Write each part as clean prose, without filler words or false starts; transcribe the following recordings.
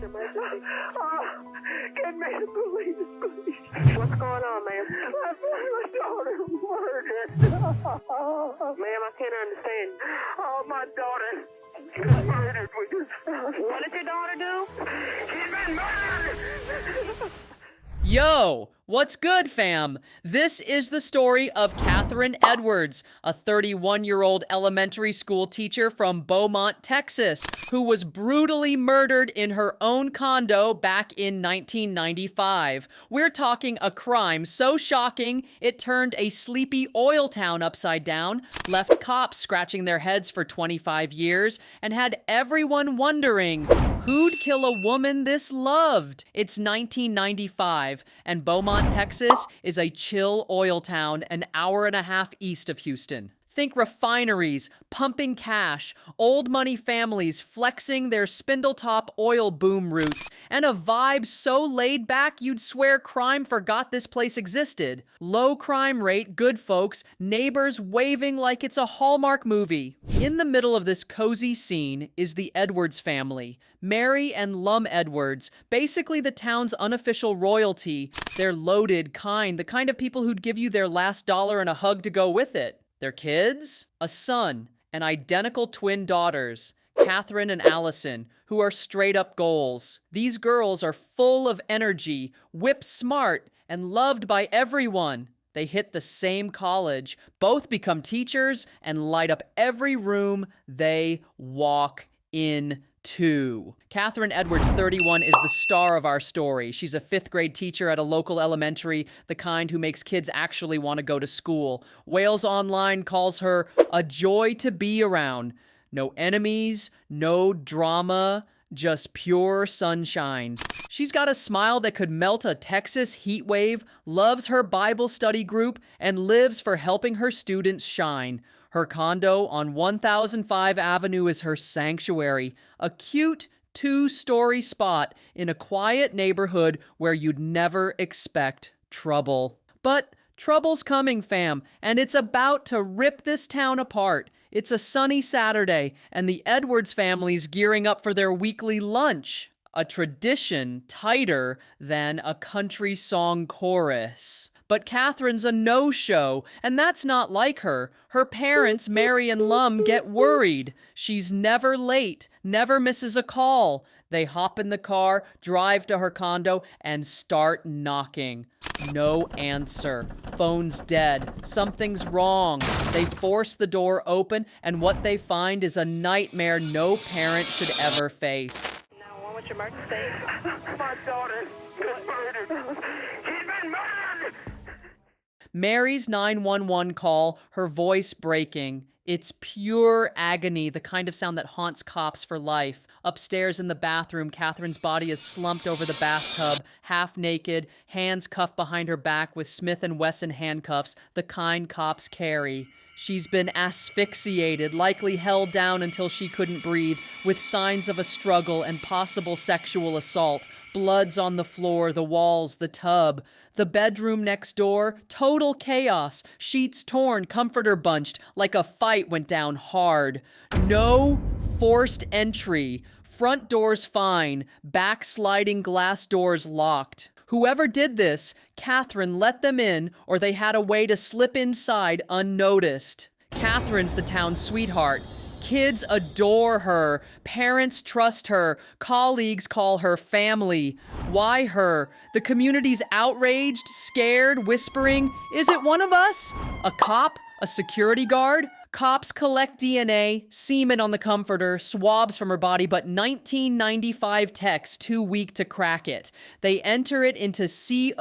emergency? Oh, get me the police, please. What's going on, ma'am? My daughter murdered. Ma'am, I can't understand. Oh, my daughter got murdered. We just found her. What did your daughter do? She's been murdered. Yo, what's good, fam? This is the story of Catherine Edwards, a 31-year-old elementary school teacher from Beaumont, Texas, who was brutally murdered in her own condo back in 1995. We're talking a crime so shocking it turned a sleepy oil town upside down, left cops scratching their heads for 25 years, and had everyone wondering, who'd kill a woman this loved? It's 1995, and Beaumont, Texas is a chill oil town an hour and a half east of Houston. Think refineries, pumping cash, old money families flexing their spindle-top oil boom roots, and a vibe so laid back you'd swear crime forgot this place existed. Low crime rate, good folks, neighbors waving like it's a Hallmark movie. In the middle of this cozy scene is the Edwards family. Mary and Lum Edwards, basically the town's unofficial royalty. They're loaded, kind, the kind of people who'd give you their last dollar and a hug to go with it. Their kids? A son and identical twin daughters, Catherine and Allison, who are straight-up goals. These girls are full of energy, whip smart, and loved by everyone. They hit the same college, both become teachers, and light up every room they walk into. Catherine Edwards, 31, is the star of our story. She's a 5th grade teacher at a local elementary, the kind who makes kids actually want to go to school. Wales Online calls her a joy to be around. No enemies, no drama, just pure sunshine. She's got a smile that could melt a Texas heat wave, loves her Bible study group, and lives for helping her students shine. Her condo on 1005 Avenue is her sanctuary, a cute 2-story spot in a quiet neighborhood where you'd never expect trouble. But trouble's coming, fam, and it's about to rip this town apart. It's a sunny Saturday, and the Edwards family's gearing up for their weekly lunch, a tradition tighter than a country song chorus. But Catherine's a no-show, and that's not like her. Her parents, Mary and Lum, get worried. She's never late, never misses a call. They hop in the car, drive to her condo, and start knocking. No answer. Phone's dead. Something's wrong. They force the door open, and what they find is a nightmare no parent should ever face. Now, what's your emergency? My daughter got murdered. She's been murdered! Mary's 911 call, her voice breaking. It's pure agony, the kind of sound that haunts cops for life. Upstairs in the bathroom, Catherine's body is slumped over the bathtub, half naked, hands cuffed behind her back with Smith & Wesson handcuffs, the kind cops carry. She's been asphyxiated, likely held down until she couldn't breathe, with signs of a struggle and possible sexual assault. Blood's on the floor, the walls, the tub. The bedroom next door, total chaos. Sheets torn, comforter bunched, like a fight went down hard. No forced entry. Front doors fine, back sliding glass doors locked. Whoever did this, Catherine let them in, or they had a way to slip inside unnoticed. Catherine's the town's sweetheart. Kids adore her. Parents trust her. Colleagues call her family. Why her? The community's outraged, scared, whispering, "Is it one of us?" A cop? A security guard? Cops collect DNA, semen on the comforter, swabs from her body, but 1995 tech's too weak to crack it. They enter it into CODIS,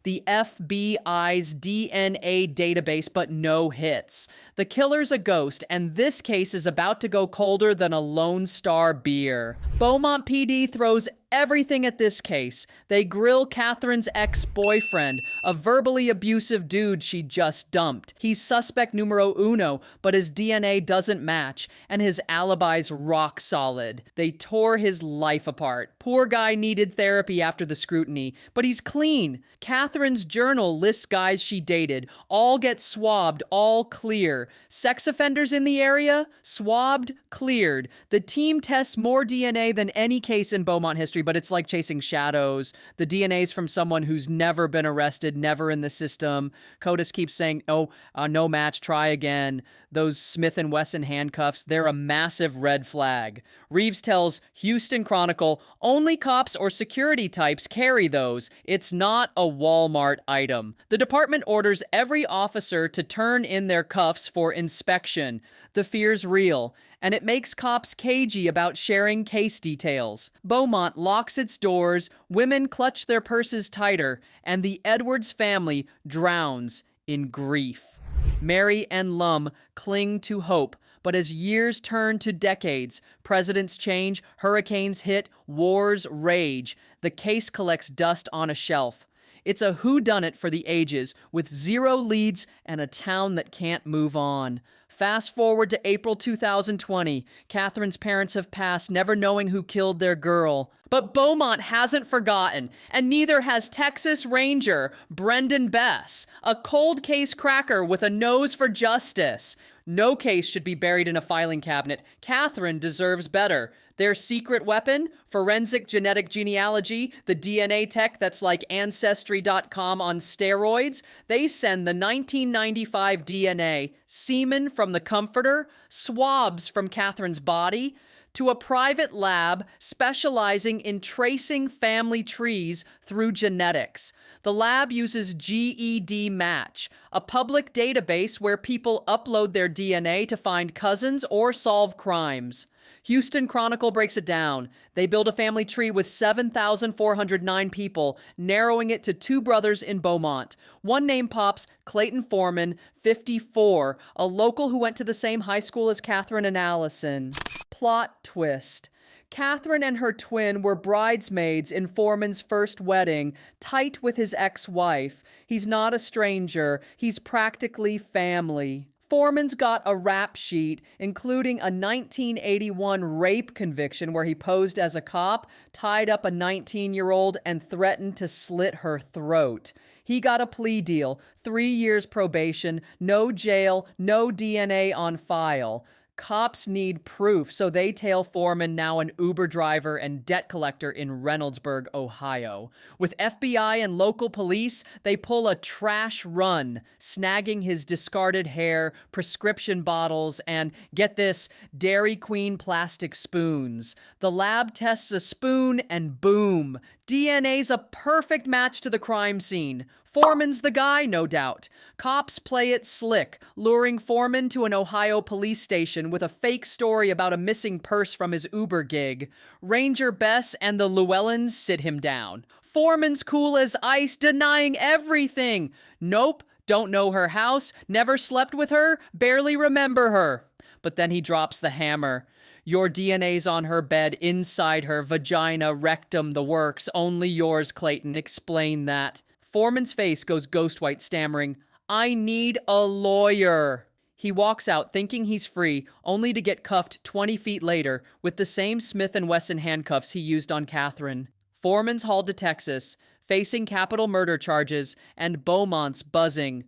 the FBI's DNA database, but no hits. The killer's a ghost, and this case is about to go colder than a Lone Star beer. Beaumont PD throws everything at this case. They grill Catherine's ex-boyfriend, a verbally abusive dude she just dumped. He's suspect numero uno, but his DNA doesn't match, and his alibi's rock solid. They tore his life apart. Poor guy needed therapy after the scrutiny, but he's clean. Catherine's journal lists guys she dated. All get swabbed, all clear. Sex offenders in the area? Swabbed, cleared. The team tests more DNA than any case in Beaumont history, but it's like chasing shadows. The DNA's from someone who's never been arrested, never in the system. CODIS keeps saying, no match, try again. Those Smith & Wesson handcuffs, they're a massive red flag. Reeves tells Houston Chronicle, only cops or security types carry those. It's not a Walmart item. The department orders every officer to turn in their cuffs for inspection. The fear's real, and it makes cops cagey about sharing case details. Beaumont locks its doors, women clutch their purses tighter, and the Edwards family drowns in grief. Mary and Lum cling to hope, but as years turn to decades, presidents change, hurricanes hit, wars rage, the case collects dust on a shelf. It's a whodunit for the ages, with zero leads and a town that can't move on. Fast forward to April 2020. Catherine's parents have passed, never knowing who killed their girl. But Beaumont hasn't forgotten, and neither has Texas Ranger Brendan Bess, a cold case cracker with a nose for justice. No case should be buried in a filing cabinet. Catherine deserves better. Their secret weapon? Forensic genetic genealogy, the DNA tech that's like Ancestry.com on steroids. They send the 1995 DNA, semen from the comforter, swabs from Catherine's body, to a private lab specializing in tracing family trees through genetics. The lab uses GED Match, a public database where people upload their DNA to find cousins or solve crimes. Houston Chronicle breaks it down. They build a family tree with 7,409 people, narrowing it to two brothers in Beaumont. One name pops, Clayton Foreman, 54, a local who went to the same high school as Catherine and Allison. Plot twist. Catherine and her twin were bridesmaids in Foreman's first wedding, tight with his ex-wife. He's not a stranger. He's practically family. Foreman's got a rap sheet, including a 1981 rape conviction where he posed as a cop, tied up a 19-year-old, and threatened to slit her throat. He got a plea deal, 3 years probation, no jail, no DNA on file. Cops need proof, so they tail Foreman, now an Uber driver and debt collector in Reynoldsburg, Ohio. With FBI and local police, they pull a trash run, snagging his discarded hair, prescription bottles, and, get this, Dairy Queen plastic spoons. The lab tests a spoon and boom, DNA's a perfect match to the crime scene. Foreman's the guy, no doubt. Cops play it slick, luring Foreman to an Ohio police station with a fake story about a missing purse from his Uber gig. Ranger Bess and the Llewellyns sit him down. Foreman's cool as ice, denying everything. Nope, don't know her house, never slept with her, barely remember her. But then he drops the hammer. Your DNA's on her bed, inside her, vagina, rectum, the works. Only yours, Clayton. Explain that. Foreman's face goes ghost white, stammering, I need a lawyer. He walks out thinking he's free, only to get cuffed 20 feet later with the same Smith & Wesson handcuffs he used on Catherine. Foreman's hauled to Texas, facing capital murder charges, and Beaumont's buzzing.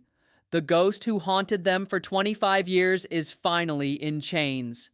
The ghost who haunted them for 25 years is finally in chains.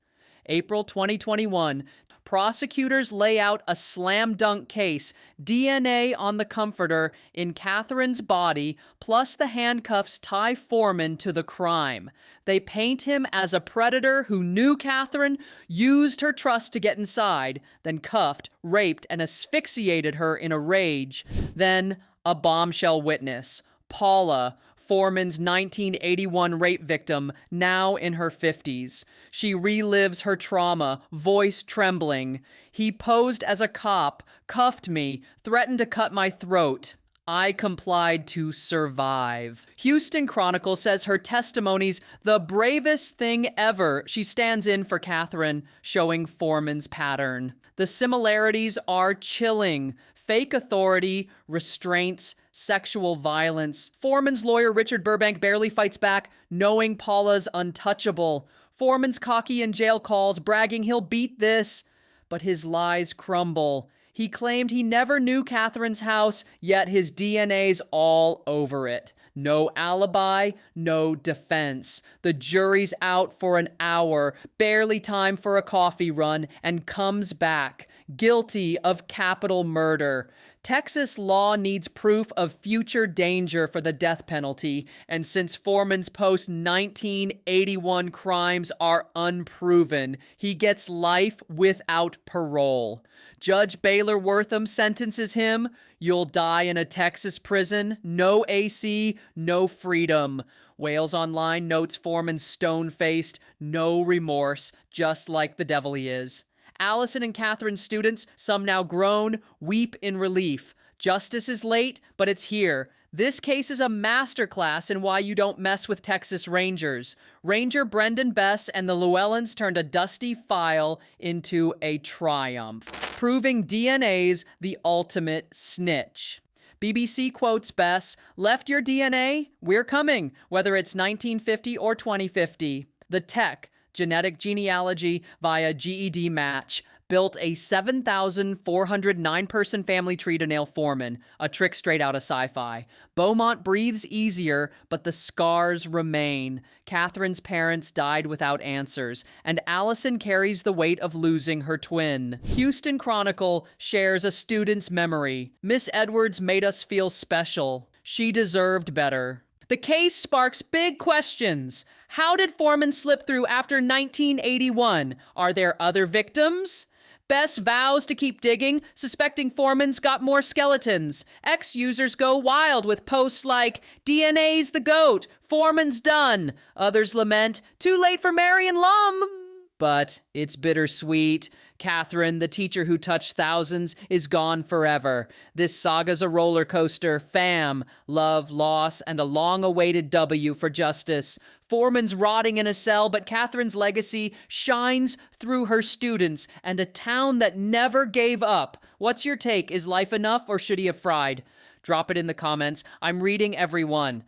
April 2021, prosecutors lay out a slam dunk case, DNA on the comforter in Catherine's body, plus the handcuffs tie Foreman to the crime. They paint him as a predator who knew Catherine, used her trust to get inside, then cuffed, raped, and asphyxiated her in a rage. Then a bombshell witness, Paula, Foreman's 1981 rape victim, now in her 50s. She relives her trauma, voice trembling. He posed as a cop, cuffed me, threatened to cut my throat. I complied to survive. Houston Chronicle says her testimony's the bravest thing ever. She stands in for Catherine, showing Foreman's pattern. The similarities are chilling. Fake authority, restraints, sexual violence. Foreman's lawyer, Richard Burbank, barely fights back, knowing Paula's untouchable. Foreman's cocky in jail calls, bragging he'll beat this. But his lies crumble. He claimed he never knew Catherine's house, yet his DNA's all over it. No alibi, no defense. The jury's out for an hour, barely time for a coffee run, and comes back, guilty of capital murder. Texas law needs proof of future danger for the death penalty, and since Foreman's post-1981 crimes are unproven, he gets life without parole. Judge Baylor Wortham sentences him, "You'll die in a Texas prison, no AC, no freedom." Wales Online notes Foreman's stone-faced, no remorse, just like the devil he is. Allison and Catherine's students, some now grown, weep in relief. Justice is late, but it's here. This case is a masterclass in why you don't mess with Texas Rangers. Ranger Brendan Bess and the Llewellyns turned a dusty file into a triumph, proving DNA's the ultimate snitch. BBC quotes Bess, "Left your DNA? We're coming, whether it's 1950 or 2050. The tech, genetic genealogy via GED match, built a 7,409-person family tree to nail Foreman, a trick straight out of sci-fi. Beaumont breathes easier, but the scars remain. Catherine's parents died without answers, and Allison carries the weight of losing her twin. Houston Chronicle shares a student's memory. Miss Edwards made us feel special. She deserved better. The case sparks big questions. How did Foreman slip through after 1981? Are there other victims? Bess vows to keep digging, suspecting Foreman's got more skeletons. Ex-users go wild with posts like, "DNA's the GOAT, Foreman's done." Others lament, "Too late for Marion Lum." But it's bittersweet. Catherine, the teacher who touched thousands, is gone forever. This saga's a roller coaster, fam, love, loss, and a long-awaited W for justice. Foreman's rotting in a cell, but Catherine's legacy shines through her students and a town that never gave up. What's your take? Is life enough, or should he have fried? Drop it in the comments. I'm reading every one.